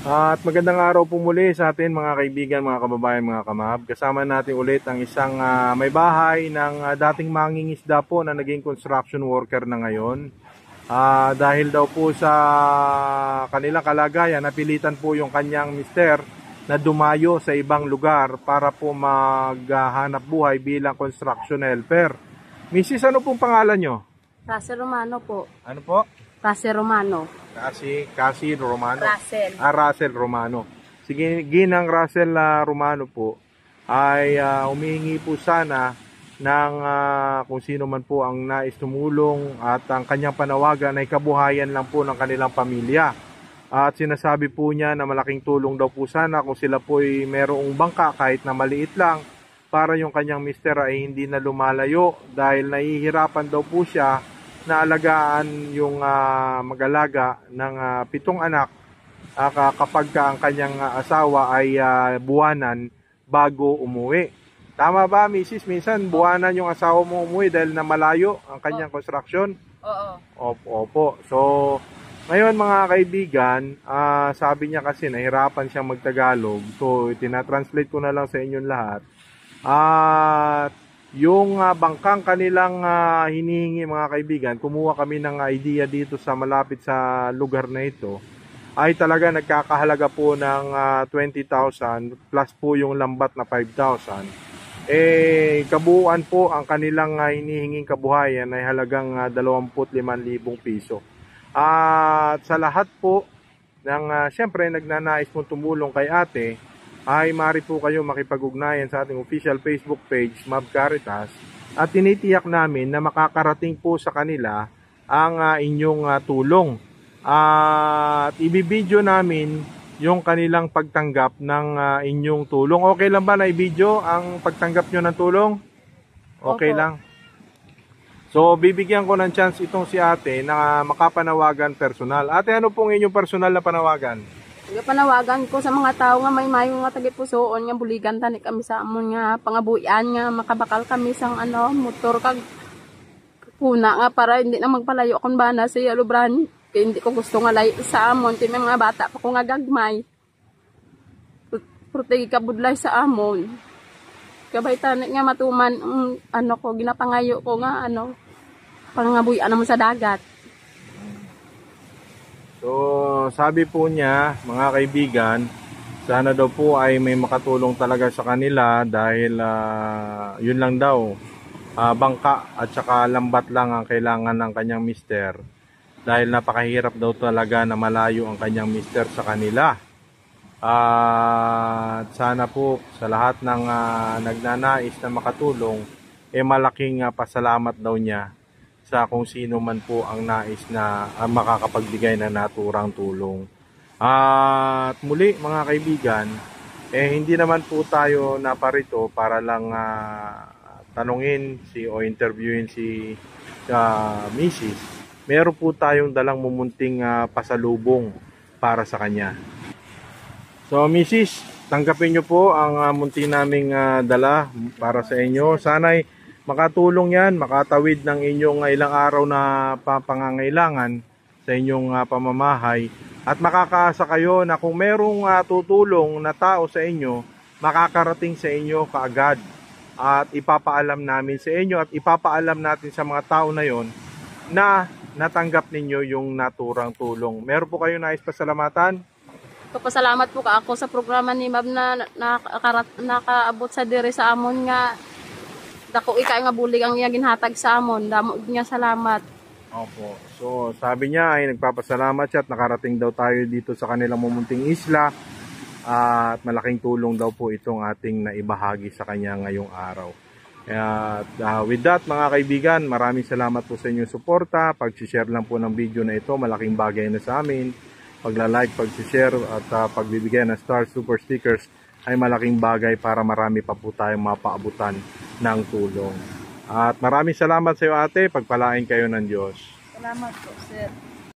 At magandang araw po muli sa atin mga kaibigan, mga kababayan, mga kamahab. Kasama natin ulit ang isang may bahay ng dating mangingisda po na naging construction worker na ngayon. Dahil daw po sa kanilang kalagayan, napilitan po yung kanyang mister na dumayo sa ibang lugar para po maghanap buhay bilang construction helper. Mrs., ano pong pangalan nyo? Russell Romano po. Ano po? Russell Romano. Cassie Romano. Russell. Russell Romano. Sige, ginang Russell Romano po ay humihingi po sana ng kung sino man po ang nais tumulong at ang kanyang panawagan ay kabuhayan lang po ng kanilang pamilya. At sinasabi po niya na malaking tulong daw po sana kung sila po ay merong bangka kahit na maliit lang para yung kanyang mister ay hindi na lumalayo dahil nahihirapan daw po siya na alagaan yung mag-alaga ng 7 anak kapag ang kanyang asawa ay buwanan bago umuwi. Tama ba, Mrs.? Minsan buwanan yung asawa mo umuwi dahil na malayo ang kanyang construction? Oo. Opo. So, ngayon mga kaibigan, sabi niya kasi nahirapan siyang magtagalog. So, tinatranslate ko na lang sa inyong lahat. At yung bangkang kanilang hinihingi mga kaibigan, kumuha kami ng idea dito sa malapit sa lugar na ito, ay talaga nagkakahalaga po ng 20,000 plus po yung lambat na 5,000. Kabuuan po ang kanilang hinihinging kabuhayan ay halagang 25,000 piso. At sa lahat po ng syempre nagnanais mong tumulong kay ate, ay maaari po kayo makipag-ugnayan sa ating official Facebook page, Mab Caritas, at tinitiyak namin na makakarating po sa kanila ang inyong tulong. At ibibideo namin yung kanilang pagtanggap ng inyong tulong. Okay lang ba na i-video ang pagtanggap nyo ng tulong? Okay Opo. lang. So, bibigyan ko ng chance itong si ate na makapanawagan personal. Ate, ano pong inyong personal na panawagan? Panawagan ko sa mga tao nga may mayo nga tagipusoon nga buligan tani kami sa amon nga pangabuyan nga makabakal kami sang motor kag kuna nga para hindi na magpalayo akong bana sa Alubran. Kaya hindi ko gusto nga layo sa amon kay may mga bata pa ko nga gagmay. Protegi ka budlay sa amon. Kabay tani nga matuman ko ginapangayo ko nga pangabuyan mo sa dagat. So, sabi po niya, mga kaibigan, sana daw po ay may makatulong talaga sa kanila dahil yun lang daw, bangka at saka lambat lang ang kailangan ng kanyang mister dahil napakahirap daw talaga na malayo ang kanyang mister sa kanila. At sana po sa lahat ng nagnanais na makatulong, malaking pasalamat daw niya sa kung sino man po ang nais na makakapagbigay ng naturang tulong. At muli mga kaibigan, hindi naman po tayo naparito para lang tanungin o interviewin si Mrs. Meron po tayong dalang mumunting pasalubong para sa kanya. So Mrs., tanggapin nyo po ang munti naming dala para sa inyo. Sana'y makatulong yan, makatawid ng inyong ilang araw na pangangailangan sa inyong pamamahay. At makakaasa kayo na kung merong tutulong na tao sa inyo, makakarating sa inyo kaagad. At ipapaalam namin sa inyo at ipapaalam natin sa mga tao na yon na natanggap ninyo yung naturang tulong. Meron po kayo nais pasalamatan? Papasalamat po ka ako sa programa ni Mab na nakaabot sa dire sa amon nga dako ikay nga bulig ang iya ginhatag sa amon. Damo niya salamat. Opo. So, sabi niya ay nagpapasalamat siya at nakarating daw tayo dito sa kanilang mumunting isla. At malaking tulong daw po itong ating naibahagi sa kanya ngayong araw. At with that mga kaibigan, maraming salamat po sa inyong suporta. Pag-share lang po ng video na ito, malaking bagay na sa amin. Pagla-like, pag-share at pagbibigay ng star super stickers ay malaking bagay para marami pa po tayong mapaabutan ng tulong. At maraming salamat sa iyo ate, pagpalain kayo ng Diyos. Salamat po, sir.